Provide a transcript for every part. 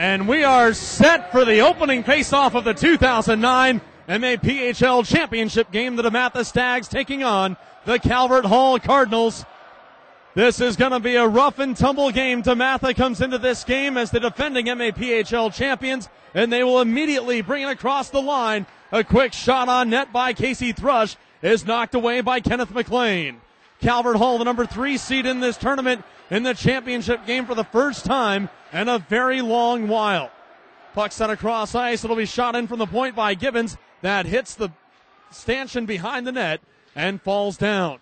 And we are set for the opening face-off of the 2009 MAPHL Championship game. The DeMatha Stags taking on the Calvert Hall Cardinals. This is going to be a rough and tumble game. DeMatha comes into this game as the defending MAPHL champions, and they will immediately bring it across the line. A quick shot on net by Casey Thrush is knocked away by Kenneth McLean. Calvert Hall, the number 3 seed in this tournament, in the championship game for the first time in a very long while. Puck sent across ice. It'll be shot in from the point by Gibbons. That hits the stanchion behind the net and falls down.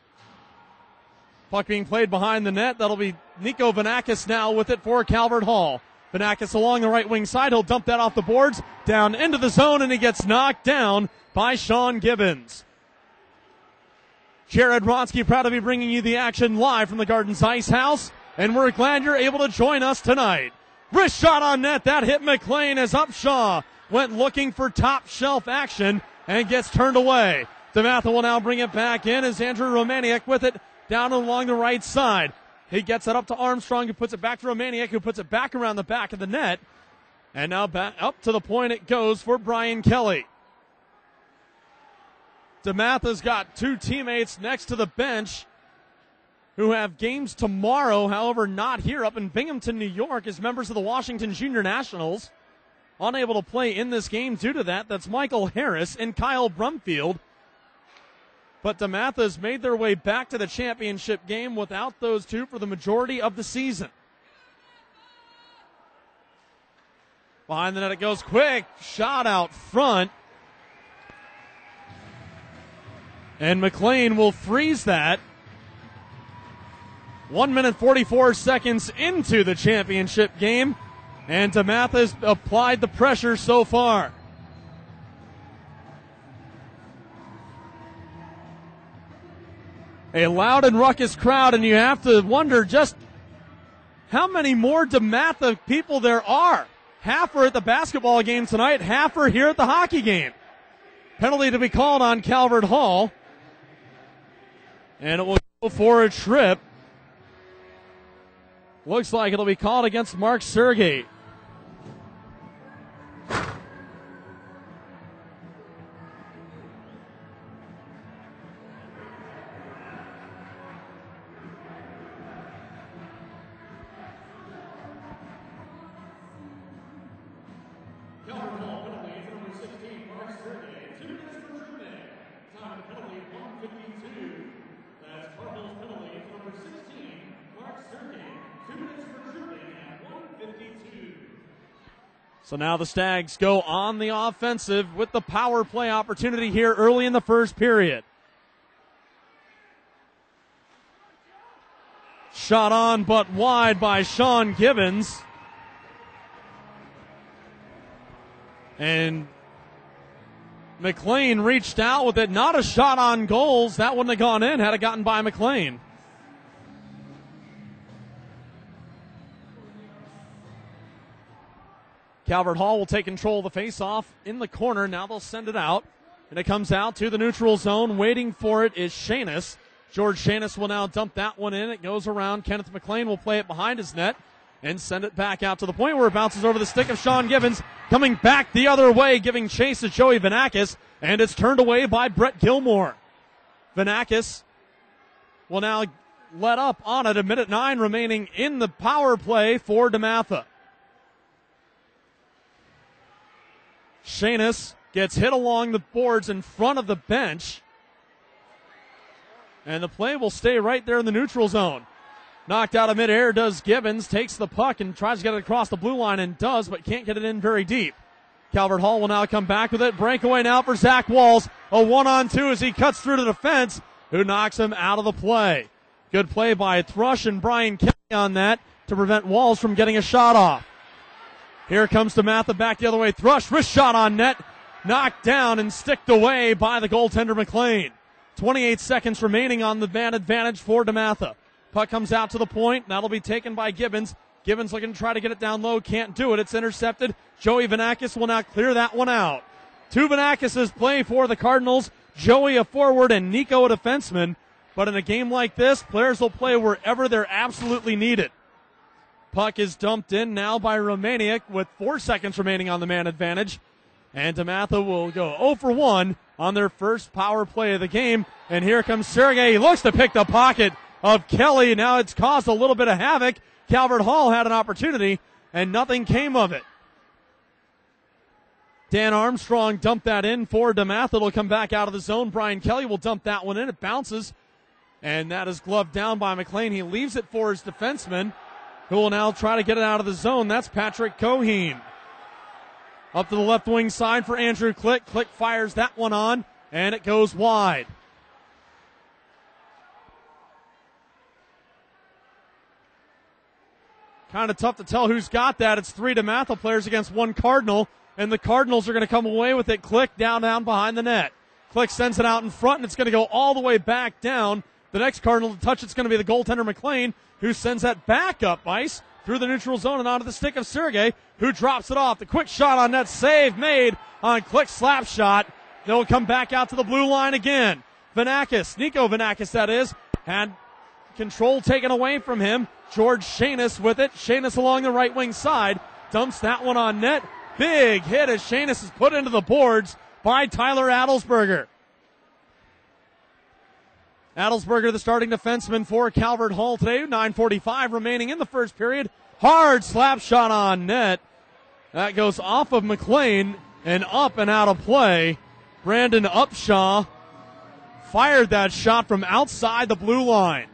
Puck being played behind the net. That'll be Nico Vanakis now with it for Calvert Hall. Vanakis along the right wing side. He'll dump that off the boards, down into the zone, and he gets knocked down by Sean Gibbons. Jared Ronsky proud to be bringing you the action live from the Gardens Ice House, and we're glad you're able to join us tonight. Wrist shot on net. That hit McLean as Upshaw went looking for top shelf action and gets turned away. DeMatha will now bring it back in as Andrew Romaniak with it down along the right side. He gets it up to Armstrong, who puts it back to Romaniak, who puts it back around the back of the net. And now back up to the point it goes for Brian Kelly. DeMatha's got 2 teammates next to the bench who have games tomorrow, however not here up in Binghamton, New York, as members of the Washington Junior Nationals. Unable to play in this game due to that. That's Michael Harris and Kyle Brumfield. But DeMatha's made their way back to the championship game without those 2 for the majority of the season. Behind the net it goes quick. Shot out front. And McLean will freeze that. 1 minute 44 seconds into the championship game. And DeMatha's applied the pressure so far. A loud and ruckus crowd, and you have to wonder just how many more DeMatha people there are. Half are at the basketball game tonight, half are here at the hockey game. Penalty to be called on Calvert Hall. And it will go for a trip. Looks like it'll be called against Mark Sergey. So now the Stags go on the offensive with the power play opportunity here early in the first period. Shot on but wide by Sean Gibbons. And McLean reached out with it. Not a shot on goals. That wouldn't have gone in had it gotten by McLean. Calvert Hall will take control of the faceoff in the corner. Now they'll send it out. And it comes out to the neutral zone. Waiting for it is Shanus. George Shanus will now dump that one in. It goes around. Kenneth McLean will play it behind his net and send it back out to the point where it bounces over the stick of Sean Gibbons. Coming back the other way, giving chase to Joey Vanakis. And it's turned away by Brett Gilmore. Vanakis will now let up on it. 1:09 remaining in the power play for DeMatha. Shanus gets hit along the boards in front of the bench. And the play will stay right there in the neutral zone. Knocked out of midair does Gibbons. Takes the puck and tries to get it across the blue line and does, but can't get it in very deep. Calvert Hall will now come back with it. Breakaway now for Zach Walls. A 1-on-2 as he cuts through to the defense, who knocks him out of the play. Good play by Thrush and Brian Kelly on that to prevent Walls from getting a shot off. Here comes DeMatha back the other way. Thrush, wrist shot on net. Knocked down and sticked away by the goaltender McLean. 28 seconds remaining on the man advantage for DeMatha. Puck comes out to the point. That'll be taken by Gibbons. Gibbons looking to try to get it down low. Can't do it. It's intercepted. Joey Vanakis will now clear that one out. 2 Vanakis play for the Cardinals. Joey a forward and Nico a defenseman. But in a game like this, players will play wherever they're absolutely needed. Puck is dumped in now by Romaniuk with 4 seconds remaining on the man advantage. And DeMatha will go 0 for 1 on their first power play of the game. And here comes Sergey. He looks to pick the pocket of Kelly. Now it's caused a little bit of havoc. Calvert Hall had an opportunity, and nothing came of it. Dan Armstrong dumped that in for DeMatha. It'll come back out of the zone. Brian Kelly will dump that one in. It bounces, and that is gloved down by McLean. He leaves it for his defenseman, who will now try to get it out of the zone. That's Patrick Coheen. Up to the left wing side for Andrew Click. Click fires that one on, and it goes wide. Kind of tough to tell who's got that. It's 3 DeMatha players against 1 Cardinal, and the Cardinals are going to come away with it. Click down behind the net. Click sends it out in front, and it's going to go all the way back down. The next Cardinal to touch it's going to be the goaltender McLean, who sends that back up ice through the neutral zone and onto the stick of Sergey, who drops it off. The quick shot on net, save made on Click's slap shot. They'll come back out to the blue line again. Vanakis, Nico Vanakis that is, had control taken away from him. George Shanis with it. Shanis along the right wing side. Dumps that one on net. Big hit as Shanis is put into the boards by Tyler Adelsberger. Adelsberger, the starting defenseman for Calvert Hall today. 9:45 remaining in the first period. Hard slap shot on net. That goes off of McLean and up and out of play. Brandon Upshaw fired that shot from outside the blue line.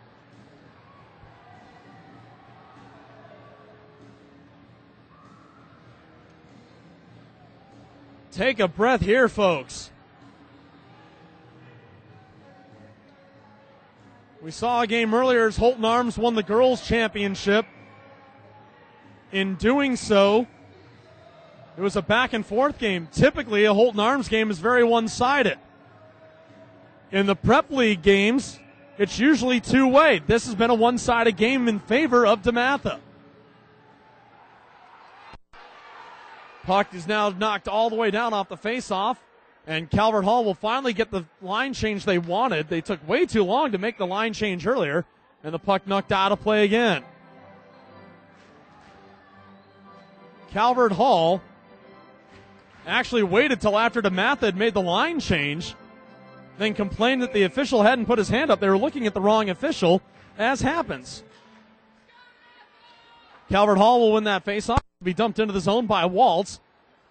Take a breath here, folks. We saw a game earlier as Holton Arms won the girls' championship. In doing so, it was a back-and-forth game. Typically, a Holton Arms game is very one-sided. In the Prep League games, it's usually two-way. This has been a one-sided game in favor of DeMatha. Puck is now knocked all the way down off the face-off, and Calvert Hall will finally get the line change they wanted. They took way too long to make the line change earlier, and the puck knocked out of play again. Calvert Hall actually waited till after DeMatha had made the line change, then complained that the official hadn't put his hand up. They were looking at the wrong official, as happens. Calvert Hall will win that faceoff. Be dumped into the zone by Waltz.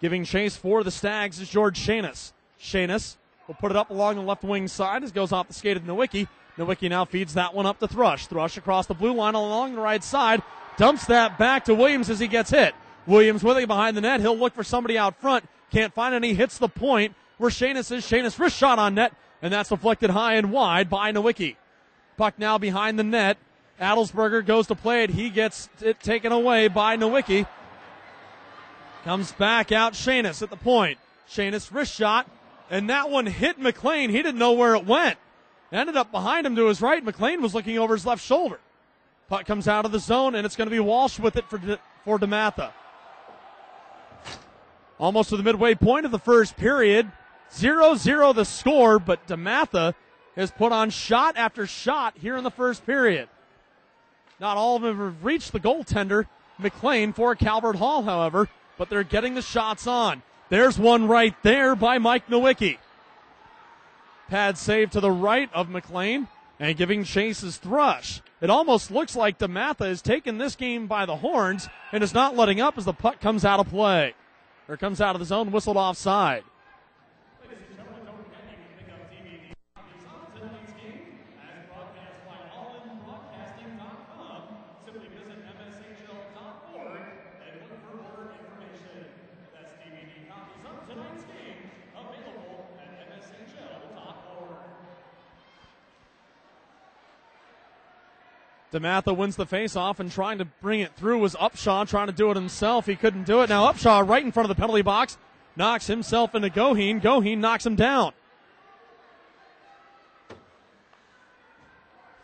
Giving chase for the Stags is George Shanis. Shanis will put it up along the left wing side as goes off the skate of Nowicki. Nowicki now feeds that one up to Thrush. Thrush across the blue line along the right side. Dumps that back to Williams as he gets hit. Williams with it behind the net. He'll look for somebody out front. Can't find any. Hits the point where Shanis is. Shanis wrist shot on net, and that's deflected high and wide by Nowicki. Puck now behind the net. Adelsberger goes to play it. He gets it taken away by Nowicki. Comes back out Shanis at the point. Shanis wrist shot, and that one hit McLean. He didn't know where it went. Ended up behind him to his right. McLean was looking over his left shoulder. Puck comes out of the zone, and it's going to be Walsh with it for DeMatha. Almost to the midway point of the first period. 0-0 the score, but DeMatha has put on shot after shot here in the first period. Not all of them have reached the goaltender, McLean, for Calvert Hall, however, but they're getting the shots on. There's one right there by Mike Nowicki. Pad save to the right of McLean, and giving chase is Thrush. It almost looks like DeMatha has taken this game by the horns and is not letting up as the puck comes out of play. Or comes out of the zone, whistled offside. DeMatha wins the face-off, and trying to bring it through was Upshaw, trying to do it himself. He couldn't do it. Now Upshaw right in front of the penalty box knocks himself into Goheen. Goheen knocks him down.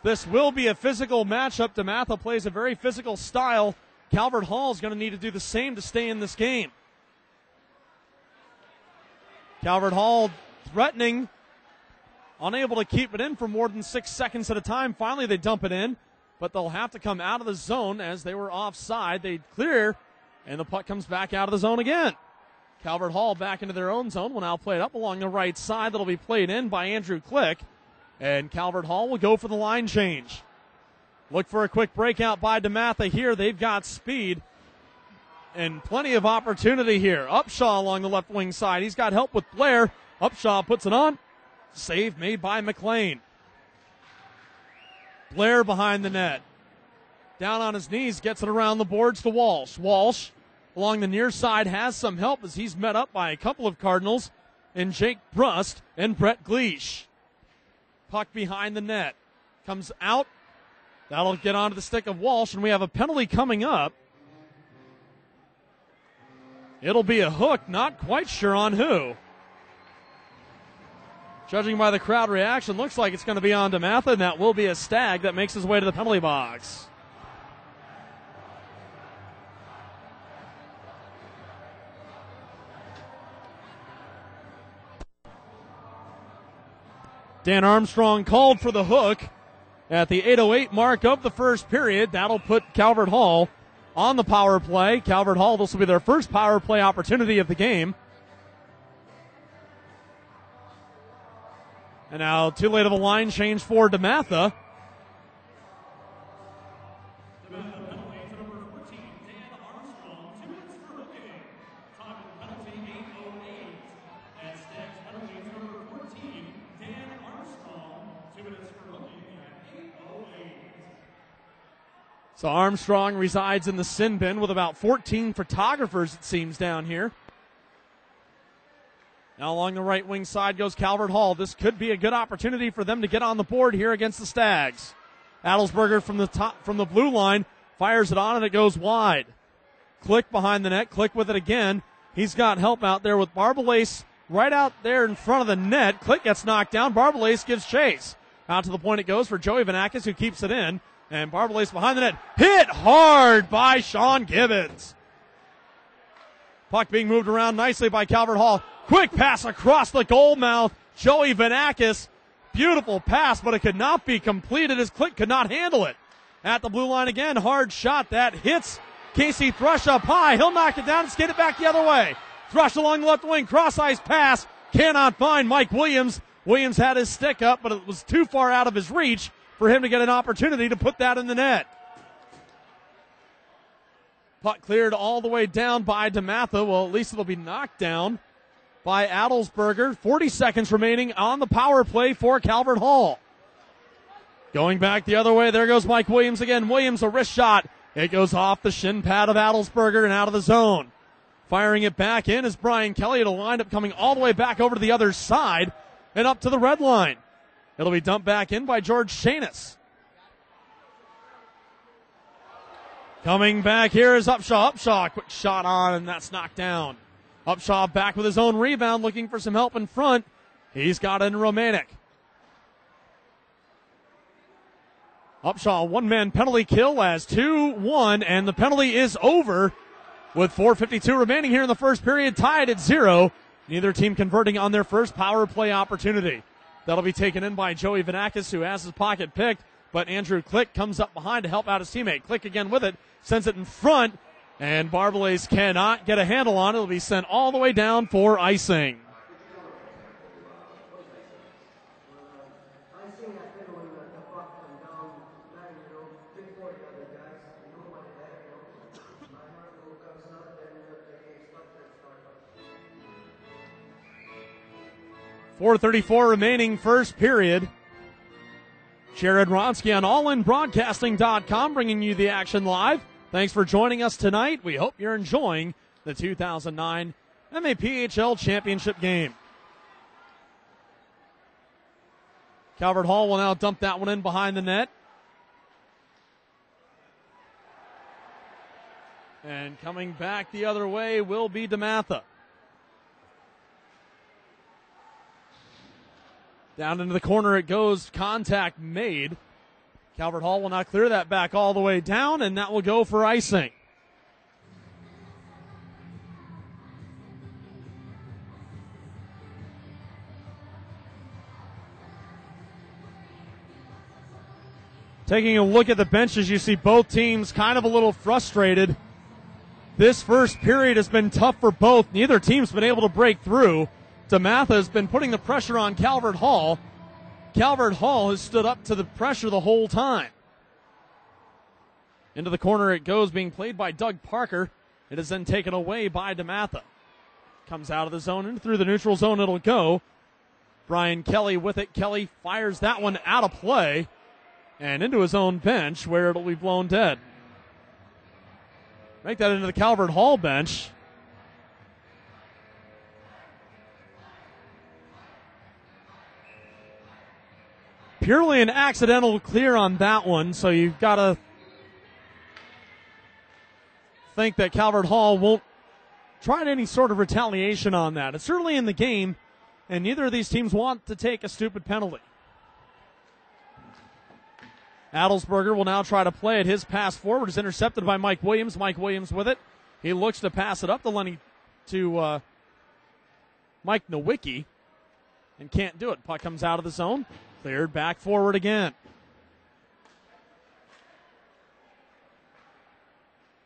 This will be a physical matchup. DeMatha plays a very physical style. Calvert Hall is going to need to do the same to stay in this game. Calvert Hall threatening, unable to keep it in for more than 6 seconds at a time. Finally, they dump it in. but they'll have to come out of the zone as they were offside. They clear, and the puck comes back out of the zone again. Calvert Hall back into their own zone will now play it up along the right side. That'll be played in by Andrew Click, and Calvert Hall will go for the line change. Look for a quick breakout by DeMatha here. They've got speed and plenty of opportunity here. Upshaw along the left wing side. He's got help with Blair. Upshaw puts it on. Save made by McLean. Blair behind the net. Down on his knees, gets it around the boards to Walsh. Walsh along the near side has some help as he's met up by a couple of Cardinals and Jake Brust and Brett Gleish. Puck behind the net. Comes out. That'll get onto the stick of Walsh, and we have a penalty coming up. It'll be a hook, not quite sure on who. Judging by the crowd reaction, looks like it's going to be on DeMatha, and that will be a Stag that makes his way to the penalty box. Dan Armstrong called for the hook at the 8:08 mark of the first period. That'll put Calvert Hall on the power play. Calvert Hall, this will be their first power play opportunity of the game. And now too late of a line change for DeMatha. So Armstrong resides in the sin bin with about 14 photographers, it seems, down here. Now along the right wing side goes Calvert Hall. This could be a good opportunity for them to get on the board here against the Stags. Adelsberger from the blue line fires it on and it goes wide. Click behind the net. Click with it again. He's got help out there with Barbalace right out there in front of the net. Click gets knocked down. Barbalace gives chase. Out to the point it goes for Joey Vanakis, who keeps it in. And Barbalace behind the net. Hit hard by Sean Gibbons. Puck being moved around nicely by Calvert Hall. Quick pass across the goal mouth. Joey Vanakis. Beautiful pass, but it could not be completed as Click could not handle it. At the blue line again, hard shot that hits Casey Thrush up high. He'll knock it down and skate it back the other way. Thrush along the left wing, cross-ice pass. Cannot find Mike Williams. Williams had his stick up, but it was too far out of his reach for him to get an opportunity to put that in the net. Puck cleared all the way down by DeMatha. Well, at least it'll be knocked down by Adelsberger. 40 seconds remaining on the power play for Calvert Hall. Going back the other way, there goes Mike Williams again. Williams, a wrist shot. It goes off the shin pad of Adelsberger and out of the zone. Firing it back in is Brian Kelly. It'll wind up coming all the way back over to the other side and up to the red line. It'll be dumped back in by George Shanis. Coming back here is Upshaw. Upshaw, quick shot on, and that's knocked down. Upshaw back with his own rebound, looking for some help in front. He's got it in Romanek. Upshaw, one-man penalty kill as 2-1, and the penalty is over with 4:52 remaining here in the first period, tied at 0. Neither team converting on their first power play opportunity. That'll be taken in by Joey Vanakis, who has his pocket picked, but Andrew Click comes up behind to help out his teammate. Click again with it, sends it in front, and Barbalace cannot get a handle on it. It'll be sent all the way down for icing. .434 remaining first period. Jared Ronsky on allinbroadcasting.com bringing you the action live. Thanks for joining us tonight. We hope you're enjoying the 2009 MAPHL Championship game. Calvert Hall will now dump that one in behind the net. And coming back the other way will be DeMatha. Down into the corner it goes. Contact made. Calvert Hall will not clear that back all the way down, and that will go for icing. Taking a look at the benches, you see both teams kind of a little frustrated. This first period has been tough for both. Neither team's been able to break through. DeMatha has been putting the pressure on Calvert Hall. Calvert Hall has stood up to the pressure the whole time. Into the corner it goes, being played by Doug Parker. It is then taken away by DeMatha. Comes out of the zone and through the neutral zone it'll go. Brian Kelly with it. Kelly fires that one out of play and into his own bench where it'll be blown dead. Make that into the Calvert Hall bench. Purely an accidental clear on that one, so you've got to think that Calvert Hall won't try any sort of retaliation on that. It's certainly in the game, and neither of these teams want to take a stupid penalty. Adelsberger will now try to play it. His pass forward is intercepted by Mike Williams. Mike Williams with it. He looks to pass it up to Mike Nowicki and can't do it. Puck comes out of the zone. Cleared back forward again.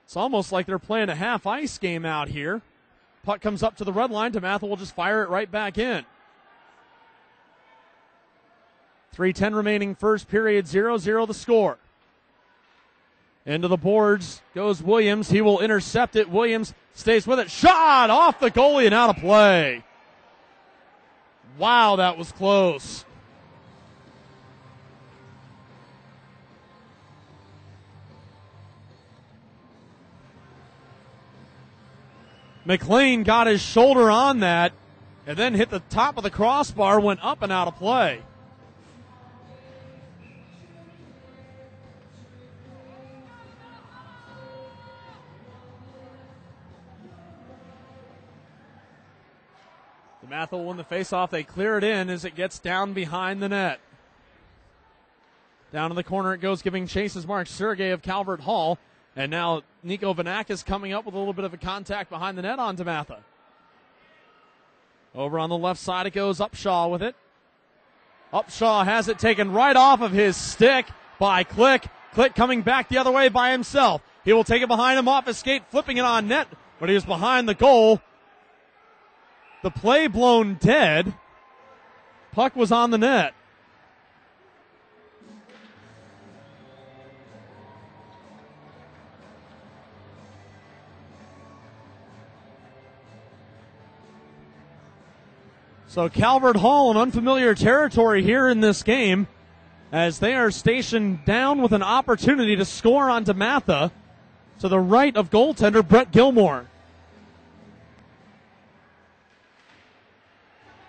It's almost like they're playing a half ice game out here. Puck comes up to the red line. DeMatha will just fire it right back in. 3:10 remaining first period, 0-0 the score. Into the boards goes Williams. He will intercept it. Williams stays with it. Shot off the goalie and out of play. Wow, that was close. McLean got his shoulder on that and then hit the top of the crossbar, went up and out of play. DeMatha will win the faceoff. They clear it in as it gets down behind the net. Down in the corner it goes, giving chase is Mark Sergey of Calvert Hall. And now Nico Vanakis coming up with a little bit of a contact behind the net on DeMatha. Over on the left side it goes, Upshaw with it. Upshaw has it taken right off of his stick by Click. Click coming back the other way by himself. He will take it behind him off his skate, flipping it on net, but he was behind the goal. The play blown dead. Puck was on the net. So Calvert Hall in unfamiliar territory here in this game as they are stationed down with an opportunity to score on DeMatha to the right of goaltender Brett Gilmore.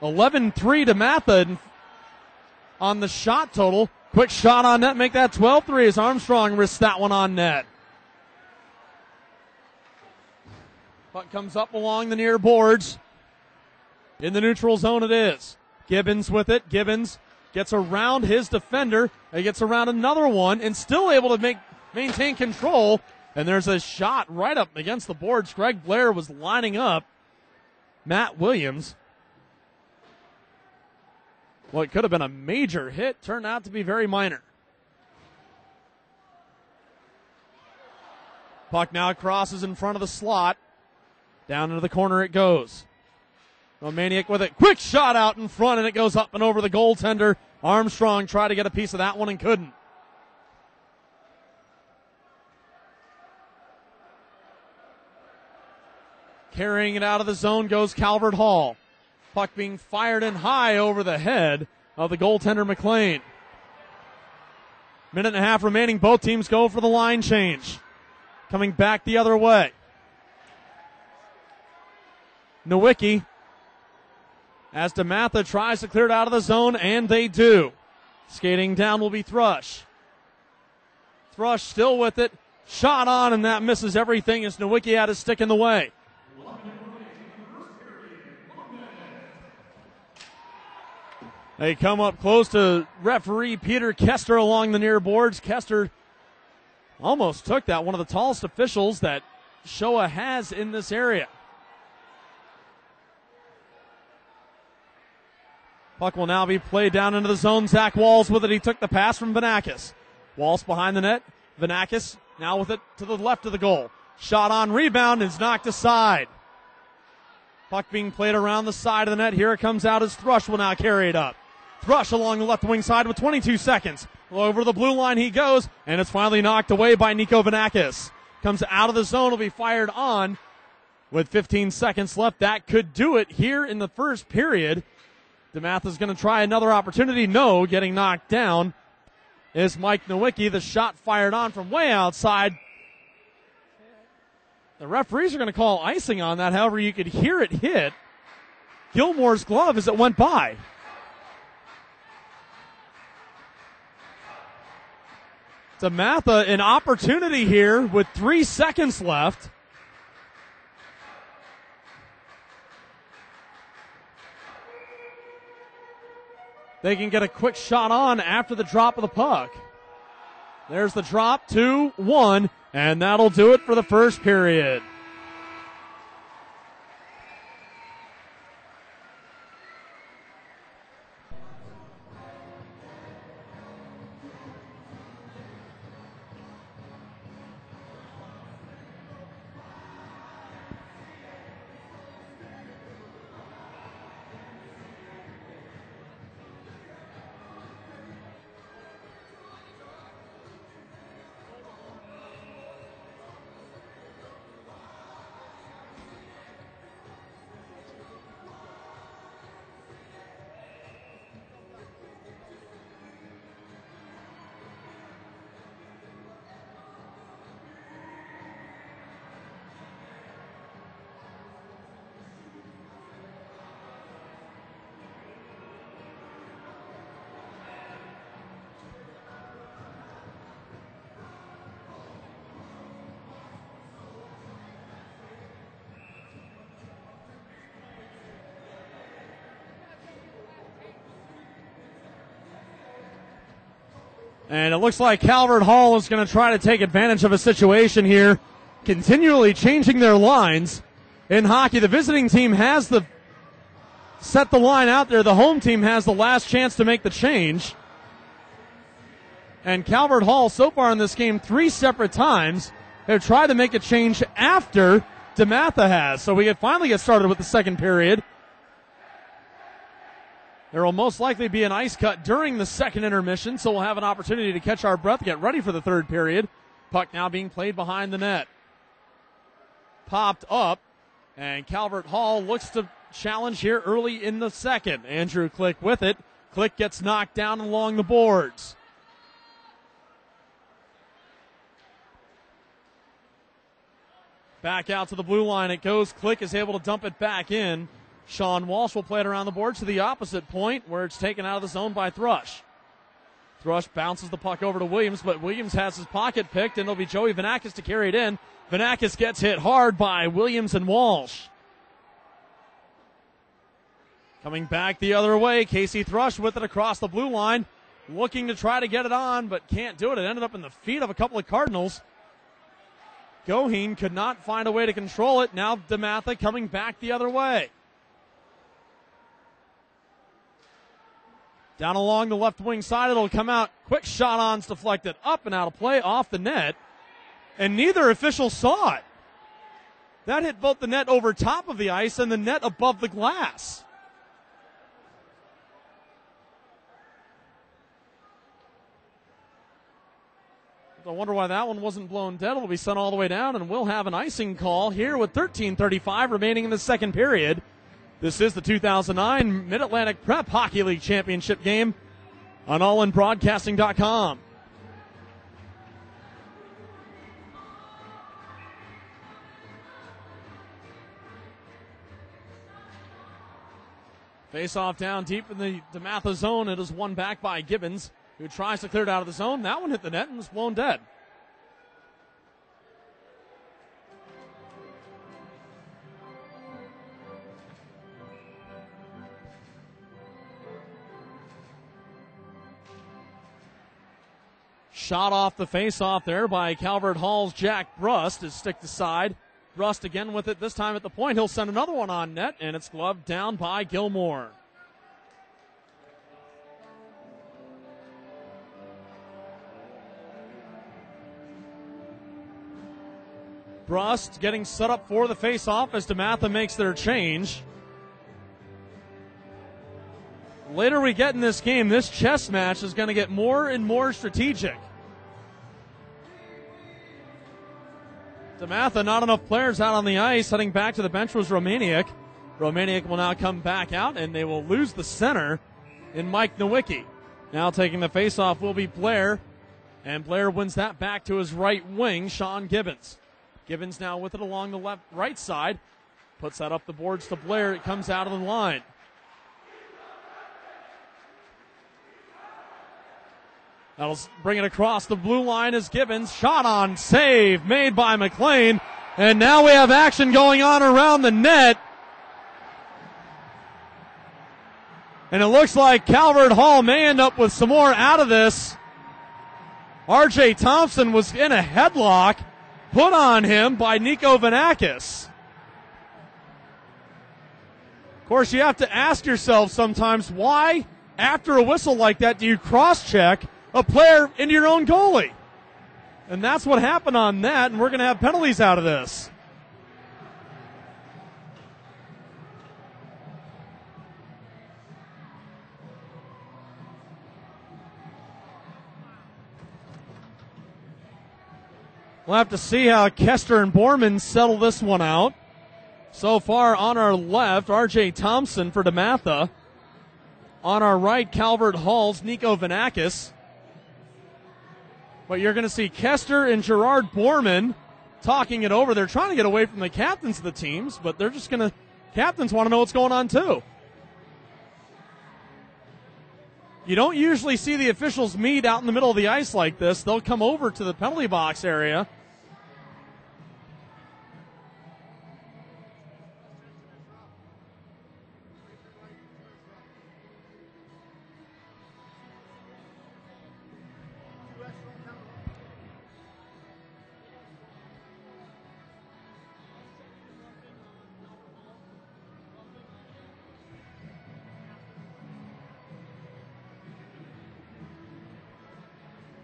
11-3 DeMatha on the shot total. Quick shot on net, make that 12-3 as Armstrong risks that one on net. Puck comes up along the near boards. In the neutral zone it is. Gibbons with it. Gibbons gets around his defender. He gets around another one and still able to maintain control. And there's a shot right up against the boards. Greg Blair was lining up Matt Williams. What could have been a major hit turned out to be very minor. Puck now crosses in front of the slot. Down into the corner it goes. Romaniak with it. Quick shot out in front, and it goes up and over the goaltender. Armstrong tried to get a piece of that one and couldn't. Carrying it out of the zone goes Calvert Hall. Puck being fired in high over the head of the goaltender McLean. Minute and a half remaining. Both teams go for the line change. Coming back the other way. Nowicki, as DeMatha tries to clear it out of the zone, and they do. Skating down will be Thrush. Thrush still with it. Shot on, and that misses everything as Nowicki had his stick in the way. They come up close to referee Peter Kester along the near boards. Kester almost took that, one of the tallest officials that Showa has in this area. Puck will now be played down into the zone. Zach Walls with it. He took the pass from Vanakis. Walsh behind the net. Vanakis now with it to the left of the goal. Shot on rebound is knocked aside. Puck being played around the side of the net. Here it comes out as Thrush will now carry it up. Thrush along the left wing side with 22 seconds. Over the blue line he goes, and it's finally knocked away by Nico Vanakis. Comes out of the zone, will be fired on with 15 seconds left. That could do it here in the first period. DeMatha is going to try another opportunity. No, getting knocked down is Mike Nowicki. The shot fired on from way outside. The referees are going to call icing on that. However, you could hear it hit Gilmore's glove as it went by. DeMatha, an opportunity here with 3 seconds left. They can get a quick shot on after the drop of the puck. There's the drop, 2-1, and that'll do it for the first period. And it looks like Calvert Hall is going to try to take advantage of a situation here, continually changing their lines. In hockey, the visiting team has set the line out there. The home team has the last chance to make the change. And Calvert Hall, so far in this game, 3 separate times, have tried to make a change after DeMatha has. So we can finally get started with the second period. There will most likely be an ice cut during the second intermission, so we'll have an opportunity to catch our breath, get ready for the third period. Puck now being played behind the net. Popped up, and Calvert Hall looks to challenge here early in the second. Andrew Click with it. Click gets knocked down along the boards. Back out to the blue line it goes. Click is able to dump it back in. Sean Walsh will play it around the boards to the opposite point where it's taken out of the zone by Thrush. Thrush bounces the puck over to Williams, but Williams has his pocket picked, and it'll be Joey Vanakis to carry it in. Vanakis gets hit hard by Williams and Walsh. Coming back the other way, Casey Thrush with it across the blue line, looking to try to get it on, but can't do it. It ended up in the feet of a couple of Cardinals. Goheen could not find a way to control it. Now DeMatha coming back the other way. Down along the left wing side, it'll come out. Quick shot on's deflected up and out of play off the net. And neither official saw it. That hit both the net over top of the ice and the net above the glass. I wonder why that one wasn't blown dead. It'll be sent all the way down, and we'll have an icing call here with 13:35 remaining in the second period. This is the 2009 Mid-Atlantic Prep Hockey League Championship game on allinbroadcasting.com. Face-off down deep in the DeMatha zone. It is won back by Gibbons, who tries to clear it out of the zone. That one hit the net and was blown dead. Shot off the face-off there by Calvert Hall's Jack Brust is sticked aside. Brust again with it, this time at the point. He'll send another one on net, and it's gloved down by Gilmore. Brust getting set up for the face-off as DeMatha makes their change. Later we get in this game, this chess match is going to get more and more strategic. DeMatha, not enough players out on the ice. Heading back to the bench was Romaniak. Romaniak will now come back out, and they will lose the center in Mike Nowicki. Now taking the faceoff will be Blair, and Blair wins that back to his right wing, Sean Gibbons. Gibbons now with it along the right side. Puts that up the boards to Blair. It comes out of the line. That'll bring it across the blue line as Gibbons. Shot on, save made by McLean. And now we have action going on around the net. And it looks like Calvert Hall may end up with some more out of this. R.J. Thompson was in a headlock put on him by Nico Vanakis. Of course, you have to ask yourself sometimes, why, after a whistle like that, do you cross-check a player into your own goalie? And that's what happened on that, and we're going to have penalties out of this. We'll have to see how Kester and Borman settle this one out. So far on our left, R.J. Thompson for DeMatha. On our right, Calvert Hall's Nico Vanakis. But you're going to see Kester and Gerard Borman talking it over. They're trying to get away from the captains of the teams, but they're just going to, captains want to know what's going on too. You don't usually see the officials meet out in the middle of the ice like this. They'll come over to the penalty box area.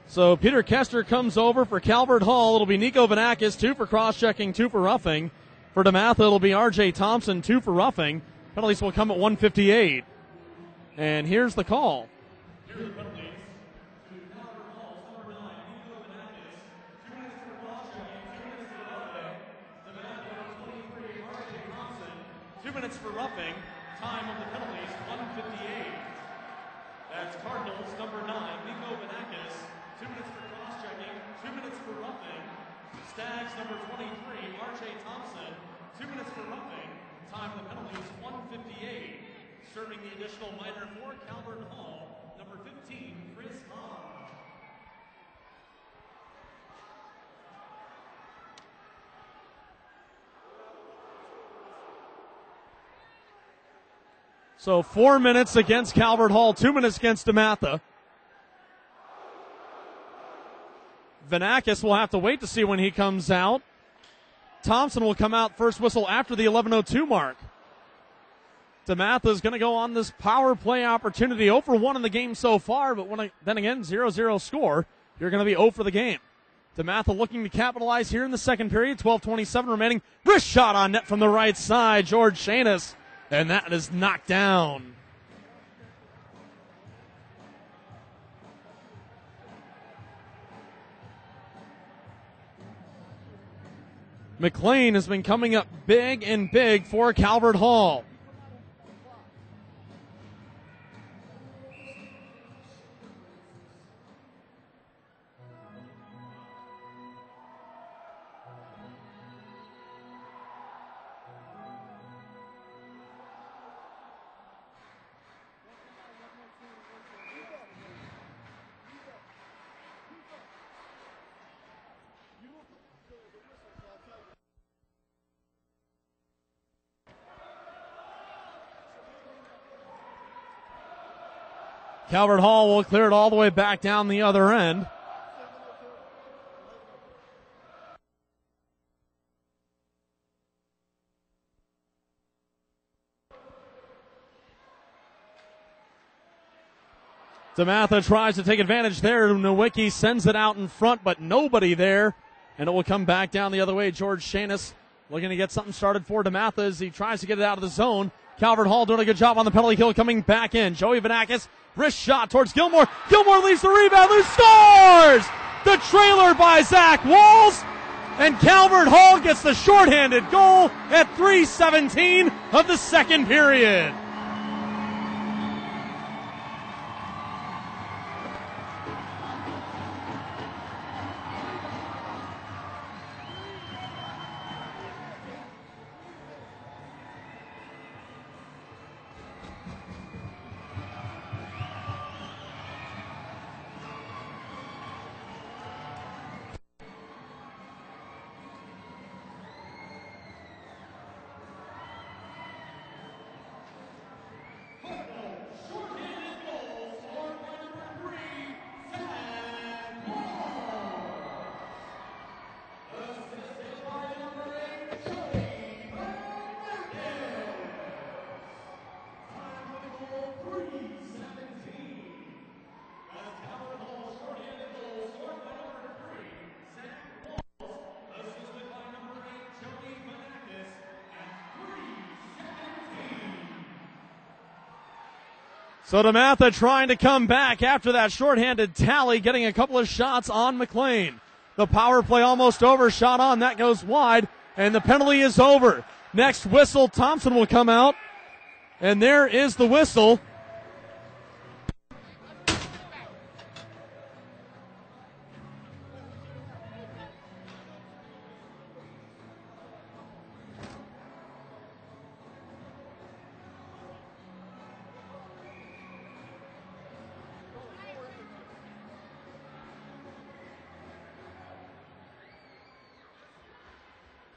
So Peter Kester comes over for Calvert Hall. It'll be Nico Vanakis, 2 for cross-checking, 2 for roughing. For DeMatha, it'll be R.J. Thompson, 2 for roughing. Penalties will come at 1:58. And here's the call. Here are the penalties. To Calvert Hall, number 9, Nico Vanakis, 2 minutes for cross-checking, 2 minutes for roughing. DeMatha, 23, R.J. Thompson, 2 minutes for roughing. Time of the penalties, 1:58. That's Cardinals, number 9, Nico Vanakis. 2 minutes for cross-checking, 2 minutes for roughing. Stags number 23, R.J. Thompson, 2 minutes for roughing. Time of the penalties, 1:58. Serving the additional minor for Calvert Hall, number 15, Chris Hahn. So 4 minutes against Calvert Hall, 2 minutes against DeMatha. Vanakis will have to wait to see when he comes out. Thompson will come out first whistle after the 11:02 mark. DeMatha is going to go on this power play opportunity. 0 for 1 in the game so far, but then again, 0-0 score. You're going to be 0 for the game. DeMatha looking to capitalize here in the second period. 12:27 remaining. Wrist shot on net from the right side. George Shanis, and that is knocked down. McLean has been coming up big and big for Calvert Hall. Calvert Hall will clear it all the way back down the other end. DeMatha tries to take advantage there. Nowicki sends it out in front, but nobody there And it will come back down the other way. George Shanis looking to get something started for DeMatha as he tries to get it out of the zone. Calvert Hall doing a good job on the penalty kill, coming back in. Joey Vanakis, wrist shot towards Gilmore. Gilmore leaves the rebound, who scores! The trailer by Zach Walls. And Calvert Hall gets the shorthanded goal at 3:17 of the second period. So DeMatha trying to come back after that shorthanded tally, getting a couple of shots on McLean. The power play almost over, shot on, that goes wide, and the penalty is over. Next whistle, Thompson will come out, and there is the whistle.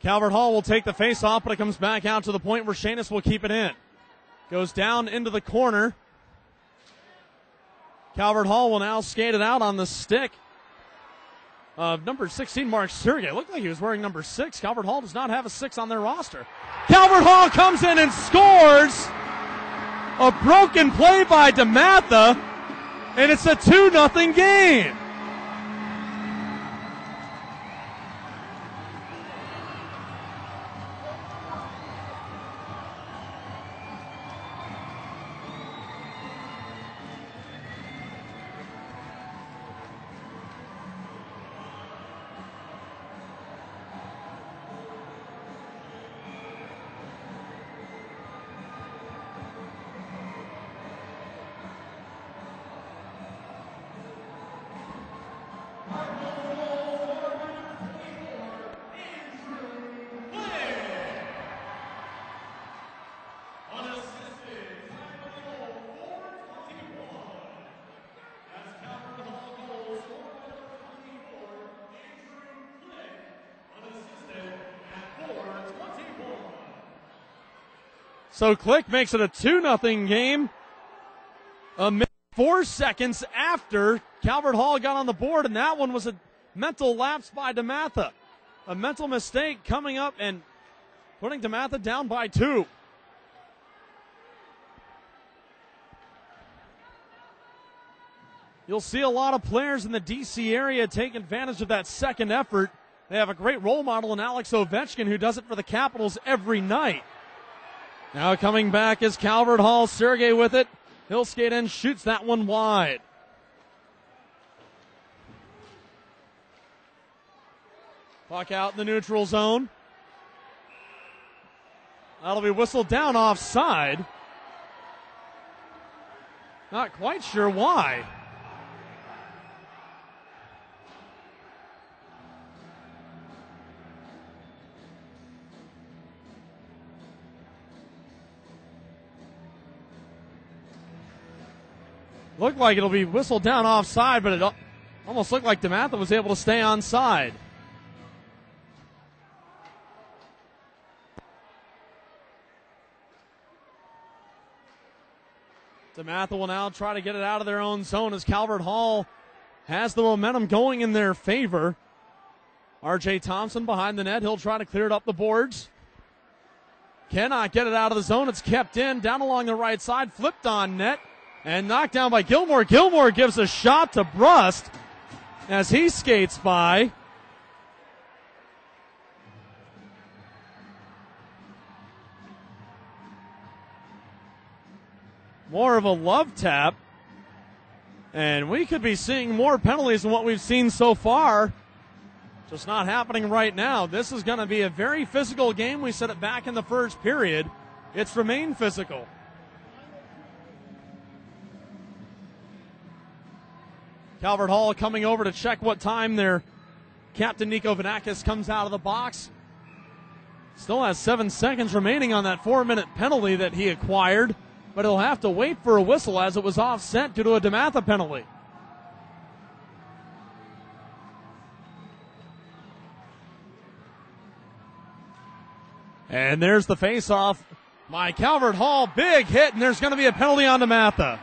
Calvert Hall will take the face-off, but it comes back out to the point where Shanis will keep it in. Goes down into the corner. Calvert Hall will now skate it out on the stick of number 16, Mark Sergey. Looked like he was wearing number 6. Calvert Hall does not have a 6 on their roster. Calvert Hall comes in and scores. A broken play by DeMatha, and it's a 2-0 game. So Click makes it a 2-0 game. 4 seconds after Calvert Hall got on the board, and that one was a mental lapse by DeMatha. A mental mistake coming up and putting DeMatha down by 2. You'll see a lot of players in the D.C. area take advantage of that second effort. They have a great role model in Alex Ovechkin, who does it for the Capitals every night. Now coming back is Calvert Hall. Sergey with it. He'll skate in, shoots that one wide. Puck out in the neutral zone. That'll be whistled down offside. Not quite sure why. Looked like it'll be whistled down offside, but it almost looked like DeMatha was able to stay onside. DeMatha will now try to get it out of their own zone as Calvert Hall has the momentum going in their favor. R.J. Thompson behind the net. He'll try to clear it up the boards. Cannot get it out of the zone. It's kept in, down along the right side, flipped on net, and knocked down by Gilmore. Gilmore gives a shot to Brust as he skates by. more of a love tap. And we could be seeing more penalties than what we've seen so far. Just not happening right now. This is going to be a very physical game. We said it back in the first period. It's remained physical. Calvert Hall coming over to check what time their captain Nico Vanakis comes out of the box. Still has 7 seconds remaining on that 4-minute penalty that he acquired, but he'll have to wait for a whistle as it was offset due to a DeMatha penalty. And there's the face-off by Calvert Hall. Big hit, and there's going to be a penalty on DeMatha.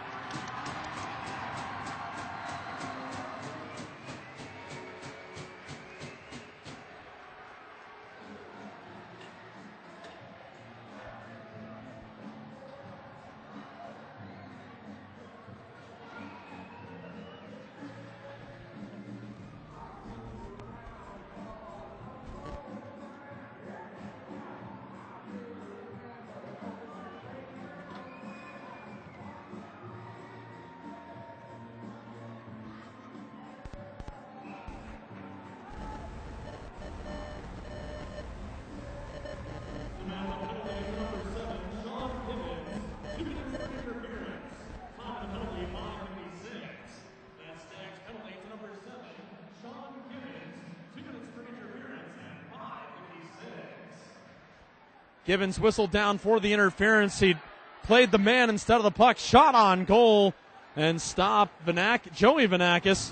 Gibbons whistled down for the interference. He played the man instead of the puck. Shot on goal and stopped Joey Vanakis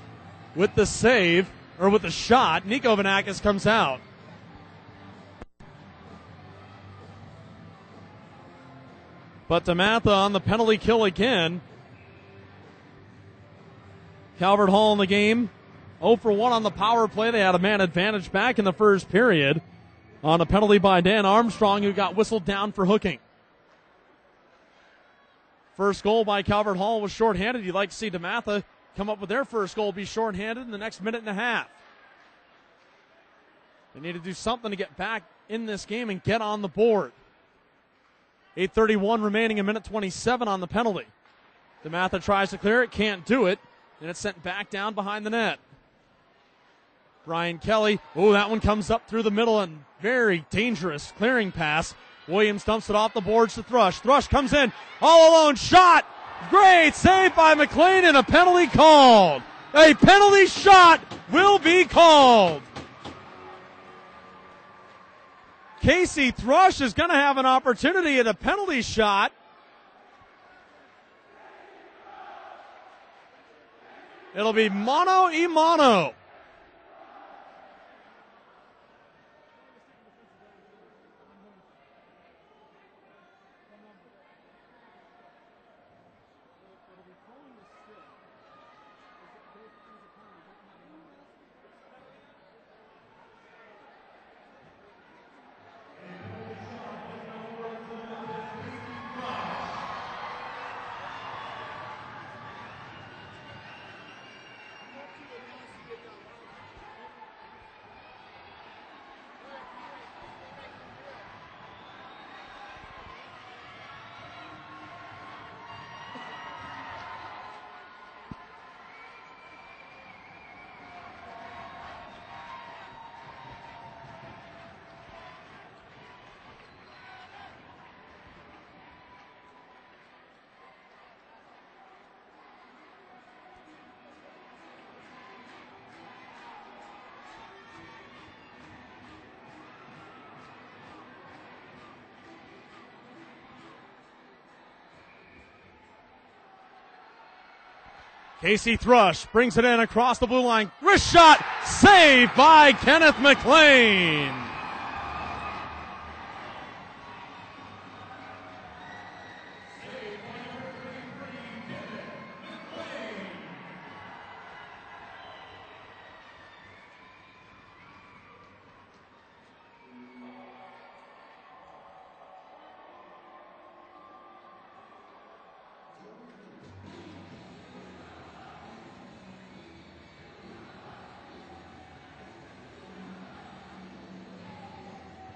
with the save, or with the shot. Nico Vanakis comes out. But DeMatha on the penalty kill again. Calvert Hall in the game. 0 for 1 on the power play. They had a man advantage back in the first period on a penalty by Dan Armstrong, who got whistled down for hooking. First goal by Calvert Hall was shorthanded. You'd like to see DeMatha come up with their first goal, be shorthanded in the next minute and a half. They need to do something to get back in this game and get on the board. 8:31 remaining, a minute 27 on the penalty. DeMatha tries to clear it, can't do it, and it's sent back down behind the net. Brian Kelly, that one comes up through the middle and very dangerous clearing pass. Williams dumps it off the boards to Thrush. Thrush comes in, all alone, shot! Great save by McLean and a penalty called. A penalty shot will be called. Casey Thrush is going to have an opportunity at a penalty shot. It'll be mano a mano. Casey Thrush brings it in across the blue line. Wrist shot, saved by Kenneth McLean.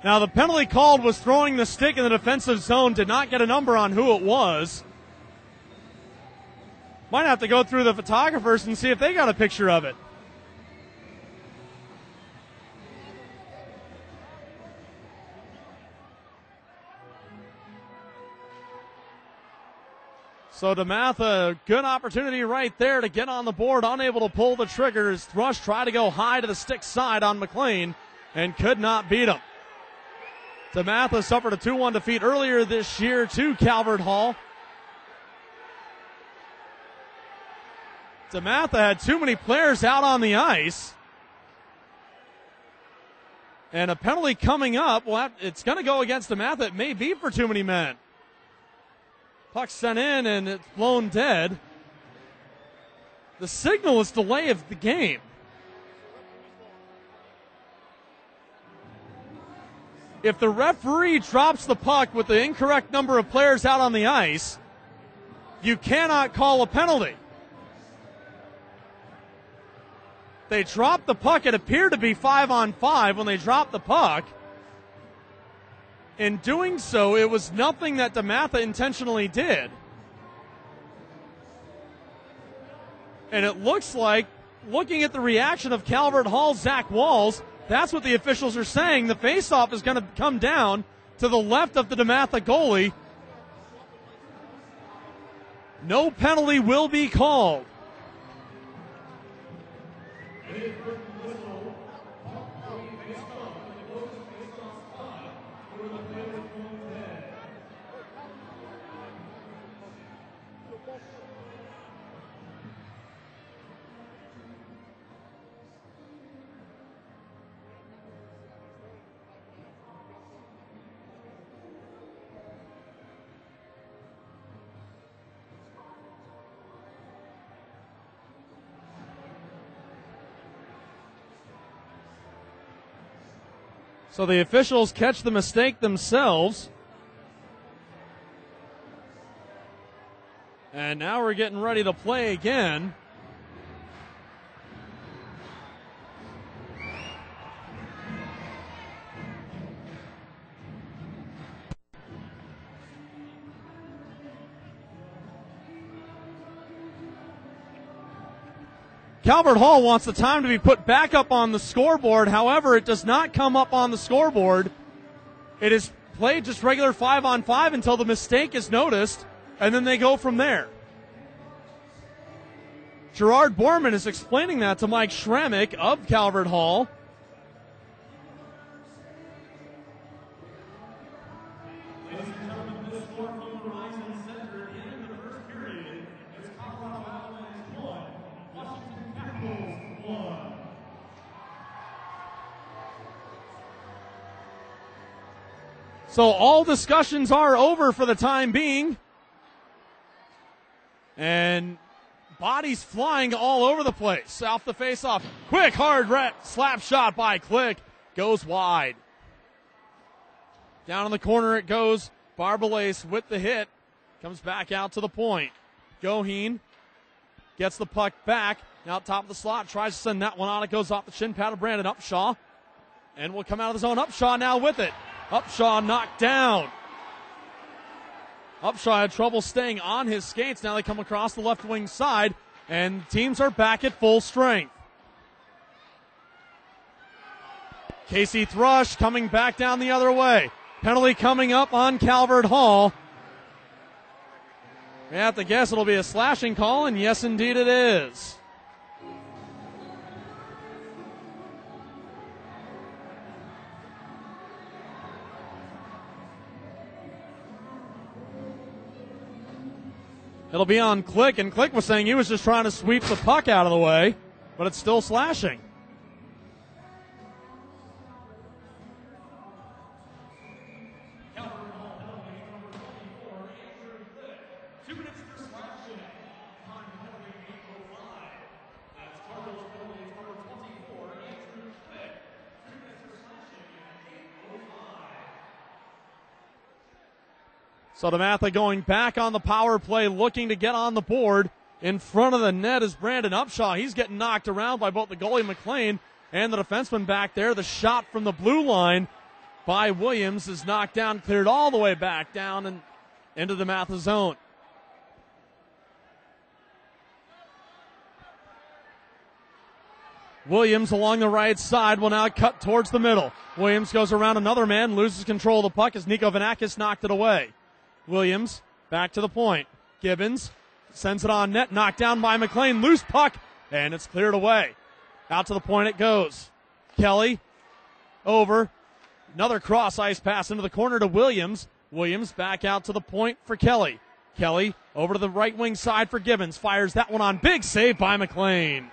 Now, the penalty called was throwing the stick in the defensive zone. Did not get a number on who it was. Might have to go through the photographers and see if they got a picture of it. So DeMatha, good opportunity right there to get on the board, unable to pull the trigger as Thrush tried to go high to the stick side on McLean and could not beat him. DeMatha suffered a 2-1 defeat earlier this year to Calvert Hall. DeMatha had too many players out on the ice. And a penalty coming up, well, it's going to go against DeMatha. It may be for too many men. Puck sent in and it's blown dead. The signal is delay of the game. If the referee drops the puck with the incorrect number of players out on the ice, you cannot call a penalty. They dropped the puck. It appeared to be 5-on-5 when they dropped the puck. In doing so, it was nothing that DeMatha intentionally did. And it looks like, looking at the reaction of Calvert Hall's Zach Walls, that's what the officials are saying. The faceoff is going to come down to the left of the DeMatha goalie. No penalty will be called. So the officials catch the mistake themselves. And now we're getting ready to play again. Calvert Hall wants the time to be put back up on the scoreboard. However, it does not come up on the scoreboard. It is played just regular 5-on-5 until the mistake is noticed, and then they go from there. Gerard Borman is explaining that to Mike Schrammick of Calvert Hall. So all discussions are over for the time being. And bodies flying all over the place. Off the faceoff. Quick, hard slap shot by Click. Goes wide. Down in the corner it goes. Barbalace with the hit. Comes back out to the point. Goheen gets the puck back. Now top of the slot. Tries to send that one on. It goes off the shin pad of Brandon Upshaw. And will come out of the zone. Upshaw now with it. Upshaw knocked down. Upshaw had trouble staying on his skates. Now they come across the left wing side, and teams are back at full strength. Casey Thrush coming back down the other way. Penalty coming up on Calvert Hall. We have to guess it'll be a slashing call, and yes, indeed it is. It'll be on Click, and Click was saying he was just trying to sweep the puck out of the way, but it's still slashing. So DeMatha going back on the power play, looking to get on the board. In front of the net is Brandon Upshaw. He's getting knocked around by both the goalie McLean and the defenseman back there. The shot from the blue line by Williams is knocked down, cleared all the way back down and into the DeMatha zone. Williams along the right side will now cut towards the middle. Williams goes around another man, loses control of the puck as Nico Vanakis knocked it away. Williams back to the point. Gibbons sends it on net, knocked down by McLean. Loose puck, and it's cleared away. Out to the point it goes. Kelly over. Another cross ice pass into the corner to Williams. Williams back out to the point for Kelly. Kelly over to the right wing side for Gibbons. Fires that one on. Big save by McLean.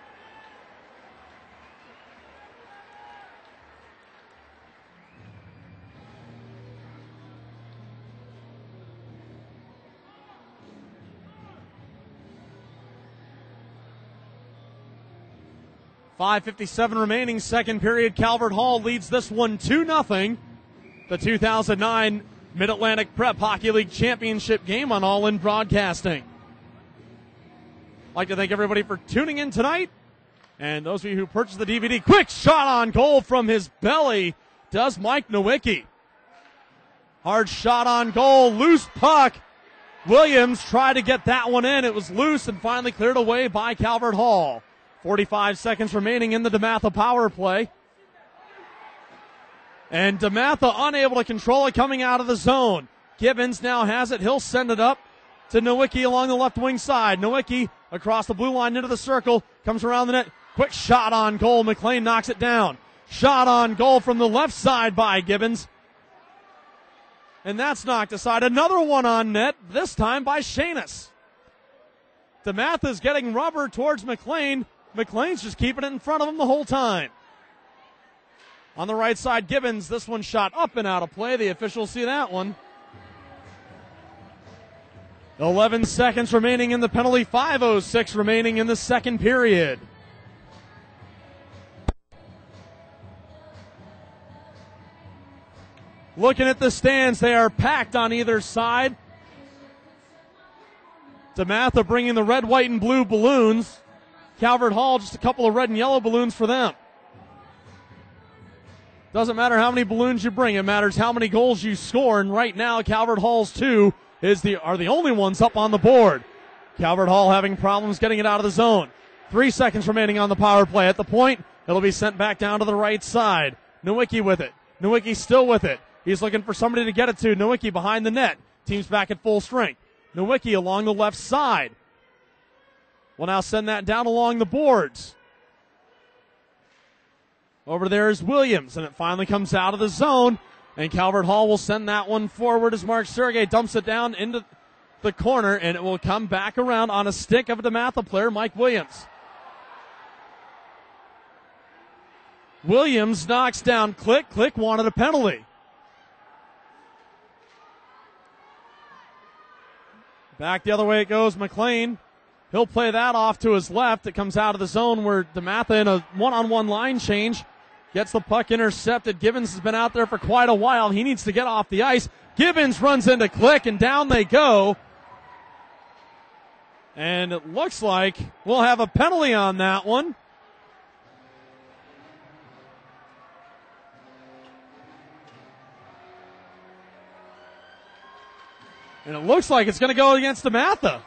.5:57 remaining, second period. Calvert Hall leads this one 2-0. The 2009 Mid-Atlantic Prep Hockey League Championship game on All In Broadcasting. I'd like to thank everybody for tuning in tonight. And those of you who purchased the DVD, quick shot on goal from his belly does Mike Nowicki. Hard shot on goal, loose puck. Williams tried to get that one in. It was loose and finally cleared away by Calvert Hall. 45 seconds remaining in the DeMatha power play. And DeMatha unable to control it coming out of the zone. Gibbons now has it. He'll send it up to Nowicki along the left wing side. Nowicki across the blue line into the circle. Comes around the net. Quick shot on goal. McLean knocks it down. Shot on goal from the left side by Gibbons. And that's knocked aside. Another one on net, this time by Shanus. DeMatha's getting rubber towards McLean. McLean's just keeping it in front of him the whole time. On the right side, Gibbons, this one shot up and out of play. The officials see that one. 11 seconds remaining in the penalty, 5:06 remaining in the second period. Looking at the stands, they are packed on either side. DeMatha bringing the red, white, and blue balloons. Calvert Hall, just a couple of red and yellow balloons for them. Doesn't matter how many balloons you bring, it matters how many goals you score. And right now, Calvert Hall's two are the only ones up on the board. Calvert Hall having problems getting it out of the zone. 3 seconds remaining on the power play. At the point, it'll be sent back down to the right side. Nowicki with it. Nowicki still with it. He's looking for somebody to get it to. Nowicki behind the net. Team's back at full strength. Nowicki along the left side. We'll now send that down along the boards. Over there is Williams, and it finally comes out of the zone, and Calvert Hall will send that one forward as Mark Sergey dumps it down into the corner, and it will come back around on a stick of a DeMatha player, Mike Williams. Williams knocks down Click. Click wanted a penalty. Back the other way it goes, McLean. He'll play that off to his left. It comes out of the zone where DeMatha in a one-on-one line change gets the puck intercepted. Gibbons has been out there for quite a while. He needs to get off the ice. Gibbons runs into Click, and down they go. And it looks like we'll have a penalty on that one. And it looks like it's going to go against DeMatha.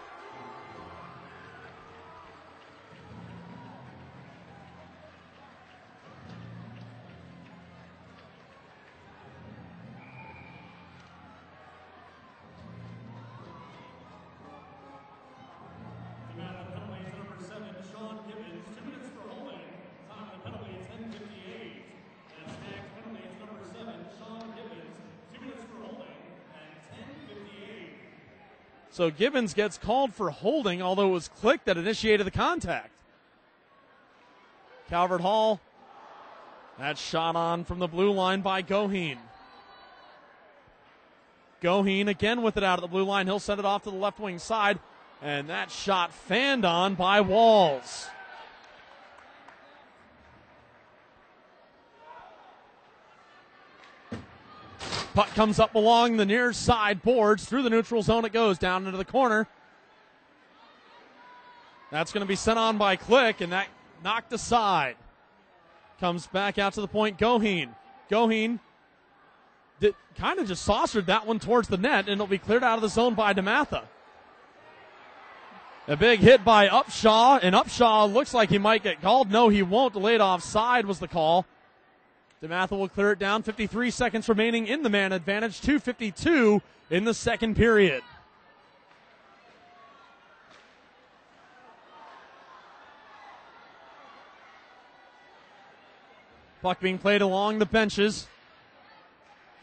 So Gibbons gets called for holding, although it was Click that initiated the contact. Calvert Hall, that shot on from the blue line by Goheen. Goheen again with it out of the blue line. He'll send it off to the left wing side, and that shot fanned on by Walls. Puck comes up along the near side boards. Through the neutral zone it goes, down into the corner. That's going to be sent on by Click, and that knocked aside. Comes back out to the point, Goheen. Goheen kind of just saucered that one towards the net, and it'll be cleared out of the zone by DeMatha. A big hit by Upshaw, and Upshaw looks like he might get called. No, he won't. Delayed offside was the call. DeMatha will clear it down. 53 seconds remaining in the man advantage. 2:52 in the second period. Puck being played along the benches.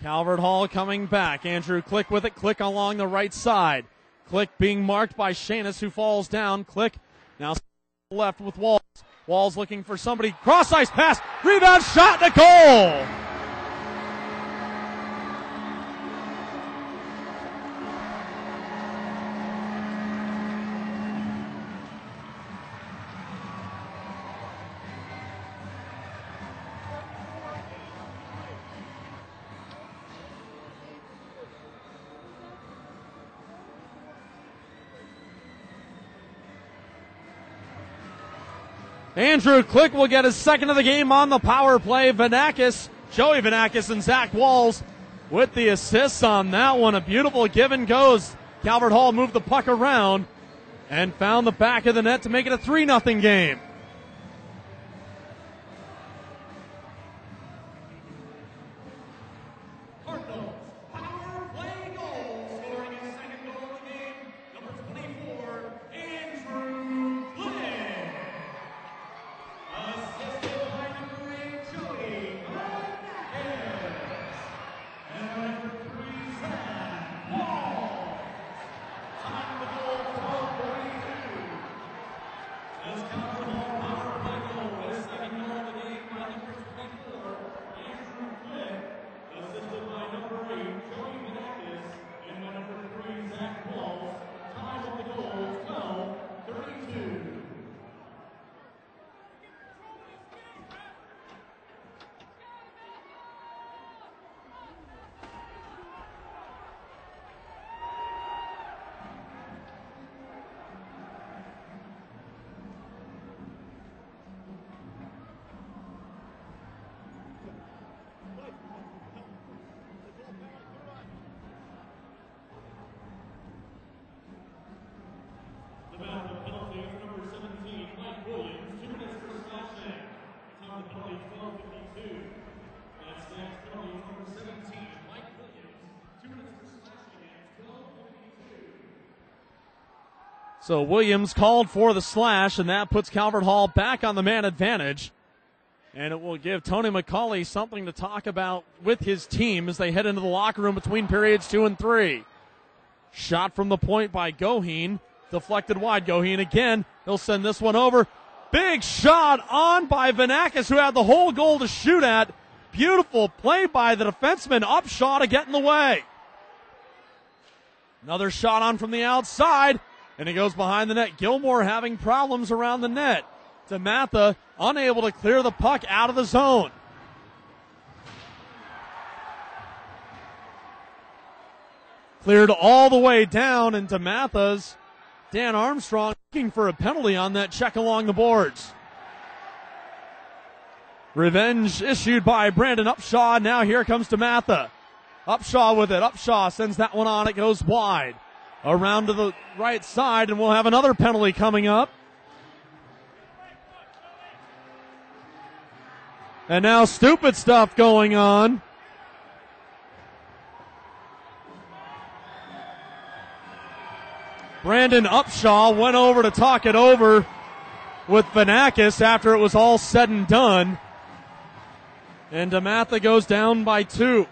Calvert Hall coming back. Andrew Click with it. Click along the right side. Click being marked by Shanus, who falls down. Click now left with Walls. Walls looking for somebody. Cross ice pass. Rebound shot to goal. Andrew Click will get his second of the game on the power play. Joey Vanakis and Zach Walls with the assists on that one. A beautiful give and goes. Calvert Hall moved the puck around and found the back of the net to make it a 3-0 game. So Williams called for the slash, and that puts Calvert Hall back on the man advantage. And it will give Tony McCauley something to talk about with his team as they head into the locker room between periods 2 and 3. Shot from the point by Goheen. Deflected wide. Goheen again. He'll send this one over. Big shot on by Vanakis, who had the whole goal to shoot at. Beautiful play by the defenseman. Upshaw to get in the way. Another shot on from the outside. And it goes behind the net. Gilmore having problems around the net. DeMatha unable to clear the puck out of the zone. Cleared all the way down, and DeMatha's Dan Armstrong looking for a penalty on that check along the boards. Revenge issued by Brandon Upshaw. Now here comes DeMatha. Upshaw with it. Upshaw sends that one on. It goes wide. Around to the right side, and we'll have another penalty coming up. And now stupid stuff going on. Brandon Upshaw went over to talk it over with Vanakis after it was all said and done. And DeMatha goes down by 2.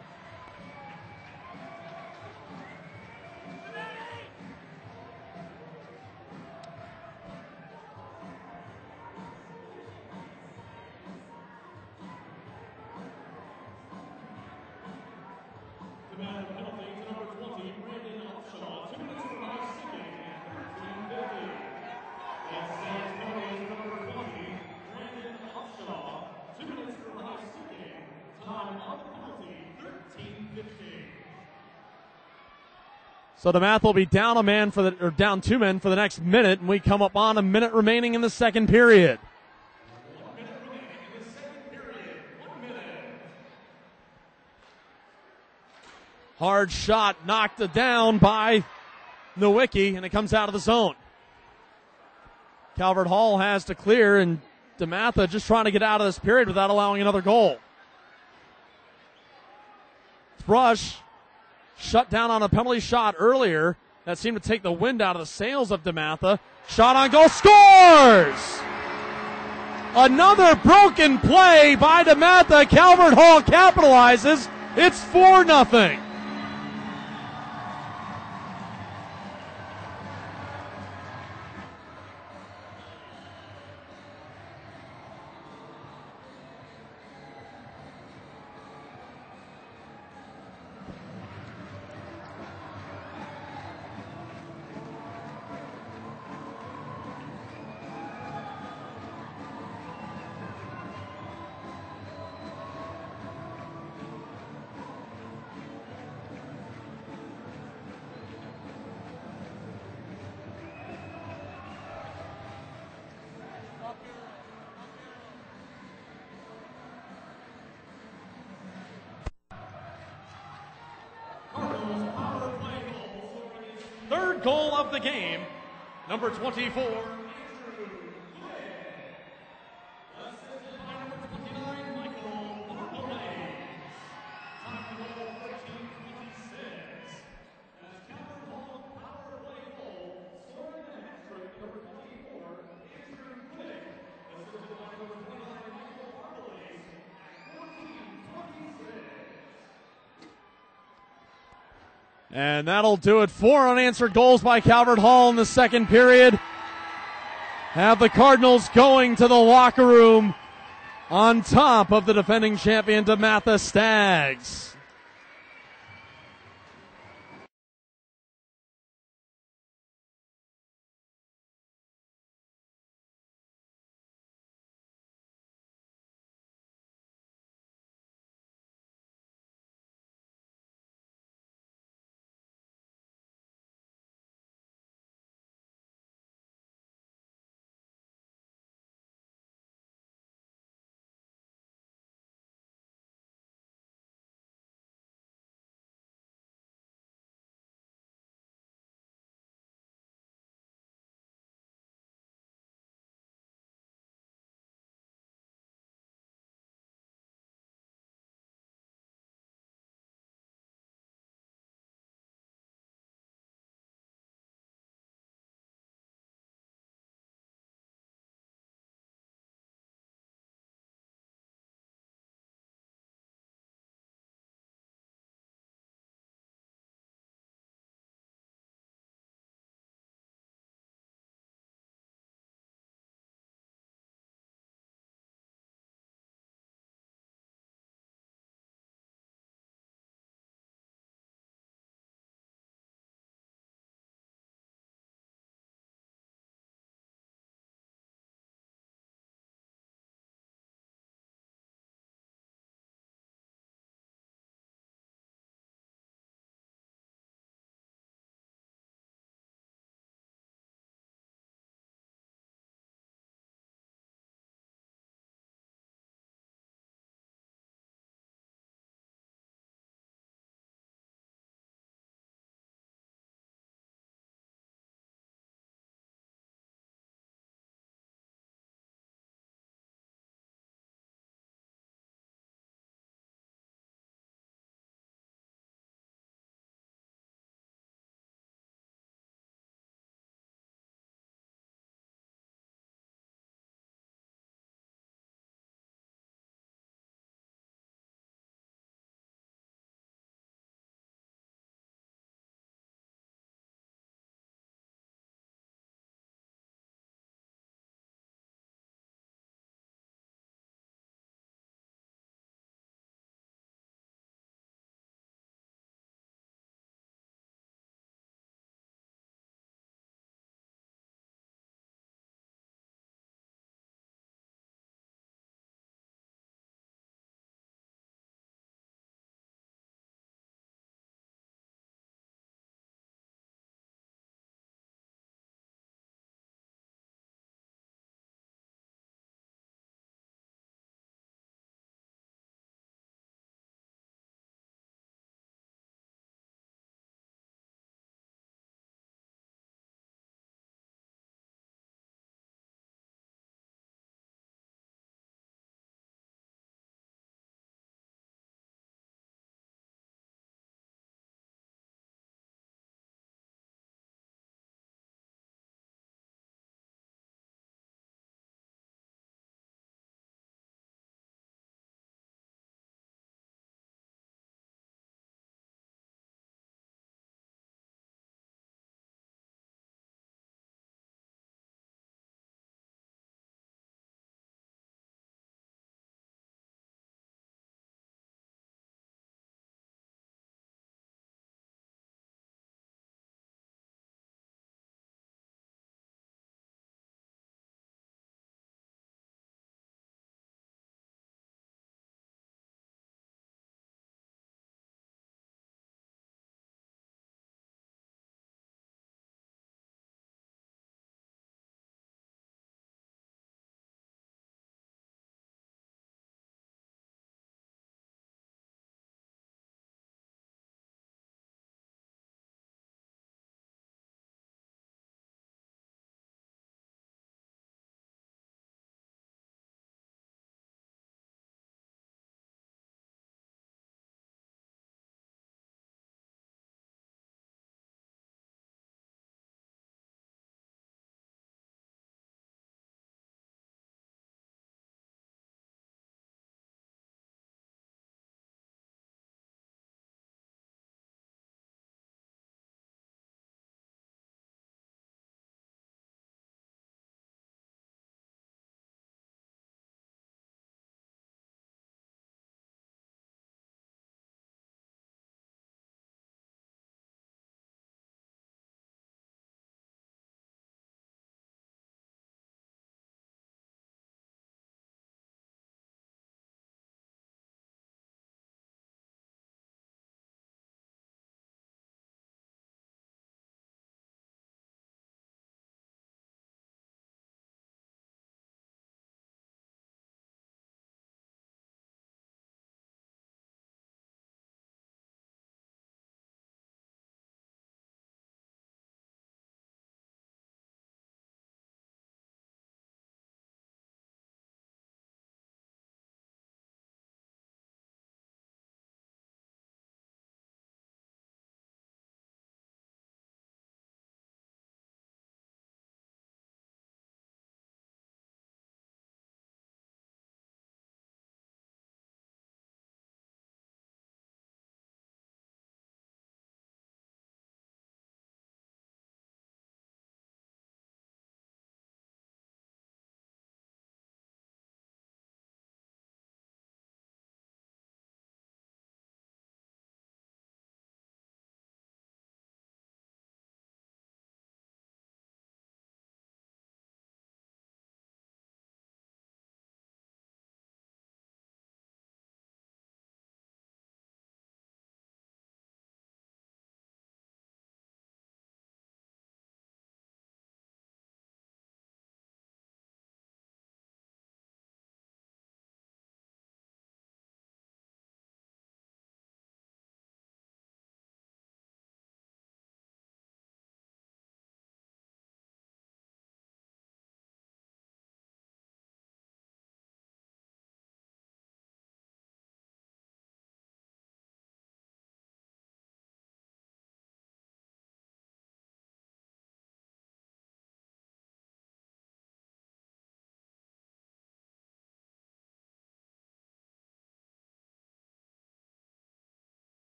So DeMatha will be down down 2 men for the next minute, and we come up on a minute remaining in the second period. 1 minute remaining in the second period. 1 minute. Hard shot knocked down by Nowicki, and it comes out of the zone. Calvert Hall has to clear, and DeMatha just trying to get out of this period without allowing another goal. Thrush shut down on a penalty shot earlier that seemed to take the wind out of the sails of DeMatha. Shot on goal, scores! Another broken play by DeMatha. Calvert Hall capitalizes. It's 4-0. Third goal of the game, number 24. And that'll do it. 4 unanswered goals by Calvert Hall in the second period. Have the Cardinals going to the locker room on top of the defending champion DeMatha Stags.